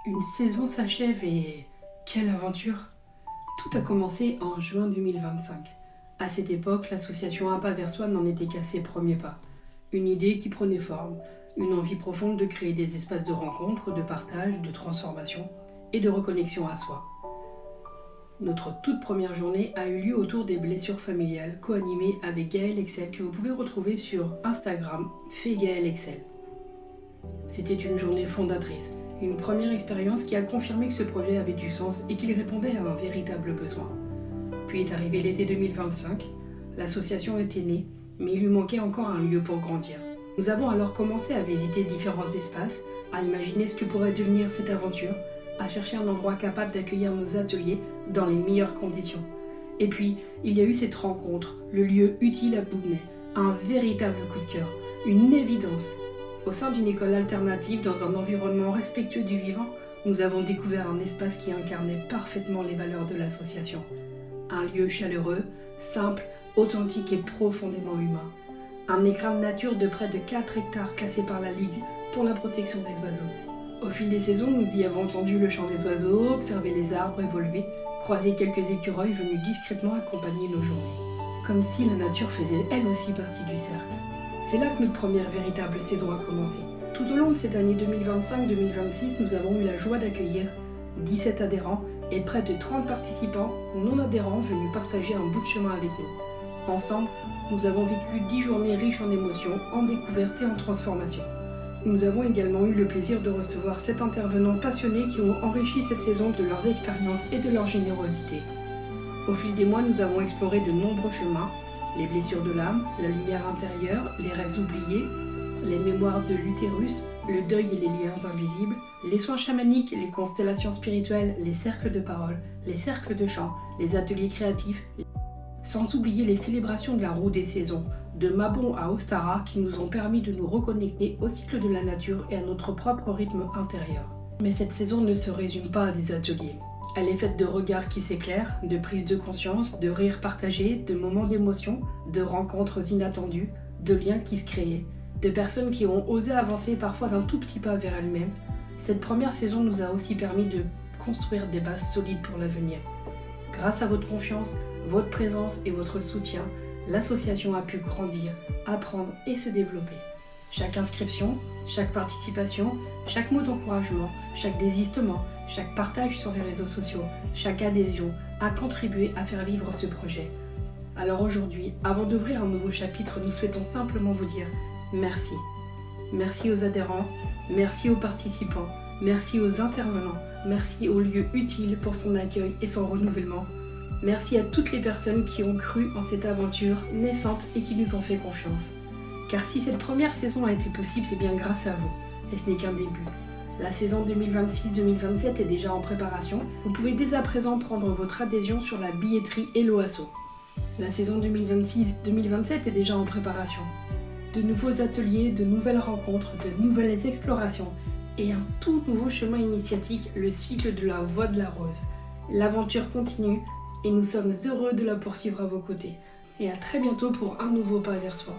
Une saison s'achève et quelle aventure! Tout a commencé en juin 2025. À cette époque, l'association Un pas vers soi n'en était qu'à ses premiers pas. Une idée qui prenait forme, une envie profonde de créer des espaces de rencontre, de partage, de transformation et de reconnexion à soi. Notre toute première journée a eu lieu autour des blessures familiales, co-animée avec Gaëlle Excel, que vous pouvez retrouver sur Instagram, @gaëlexcel. C'était une journée fondatrice, une première expérience qui a confirmé que ce projet avait du sens et qu'il répondait à un véritable besoin. Puis est arrivé l'été 2025, l'association était née, mais il lui manquait encore un lieu pour grandir. Nous avons alors commencé à visiter différents espaces, à imaginer ce que pourrait devenir cette aventure, à chercher un endroit capable d'accueillir nos ateliers dans les meilleures conditions. Et puis, il y a eu cette rencontre, le lieu utile à Boudnay, un véritable coup de cœur, une évidence. Au sein d'une école alternative, dans un environnement respectueux du vivant, nous avons découvert un espace qui incarnait parfaitement les valeurs de l'association. Un lieu chaleureux, simple, authentique et profondément humain. Un écrin de nature de près de 4 hectares classé par la Ligue pour la protection des oiseaux. Au fil des saisons, nous y avons entendu le chant des oiseaux, observé les arbres évoluer, croisé quelques écureuils venus discrètement accompagner nos journées. Comme si la nature faisait elle aussi partie du cercle. C'est là que notre première véritable saison a commencé. Tout au long de cette année 2025-2026, nous avons eu la joie d'accueillir 17 adhérents et près de 30 participants non adhérents venus partager un bout de chemin avec nous. Ensemble, nous avons vécu 10 journées riches en émotions, en découvertes et en transformations. Nous avons également eu le plaisir de recevoir 7 intervenants passionnés qui ont enrichi cette saison de leurs expériences et de leur générosité. Au fil des mois, nous avons exploré de nombreux chemins, les blessures de l'âme, la lumière intérieure, les rêves oubliés, les mémoires de l'utérus, le deuil et les liens invisibles, les soins chamaniques, les constellations spirituelles, les cercles de parole, les cercles de chant, les ateliers créatifs, sans oublier les célébrations de la roue des saisons, de Mabon à Ostara, qui nous ont permis de nous reconnecter au cycle de la nature et à notre propre rythme intérieur. Mais cette saison ne se résume pas à des ateliers. Elle est faite de regards qui s'éclairent, de prises de conscience, de rires partagés, de moments d'émotion, de rencontres inattendues, de liens qui se créaient, de personnes qui ont osé avancer parfois d'un tout petit pas vers elles-mêmes. Cette première saison nous a aussi permis de construire des bases solides pour l'avenir. Grâce à votre confiance, votre présence et votre soutien, l'association a pu grandir, apprendre et se développer. Chaque inscription, chaque participation, chaque mot d'encouragement, chaque désistement, chaque partage sur les réseaux sociaux, chaque adhésion a contribué à faire vivre ce projet. Alors aujourd'hui, avant d'ouvrir un nouveau chapitre, nous souhaitons simplement vous dire merci. Merci aux adhérents, merci aux participants, merci aux intervenants, merci au lieu utile pour son accueil et son renouvellement. Merci à toutes les personnes qui ont cru en cette aventure naissante et qui nous ont fait confiance. Car si cette première saison a été possible, c'est bien grâce à vous, et ce n'est qu'un début. La saison 2026-2027 est déjà en préparation. Vous pouvez dès à présent prendre votre adhésion sur la billetterie Hello Asso. La saison 2026-2027 est déjà en préparation. De nouveaux ateliers, de nouvelles rencontres, de nouvelles explorations et un tout nouveau chemin initiatique, le cycle de la Voie de la Rose. L'aventure continue et nous sommes heureux de la poursuivre à vos côtés. Et à très bientôt pour un nouveau pas vers soi.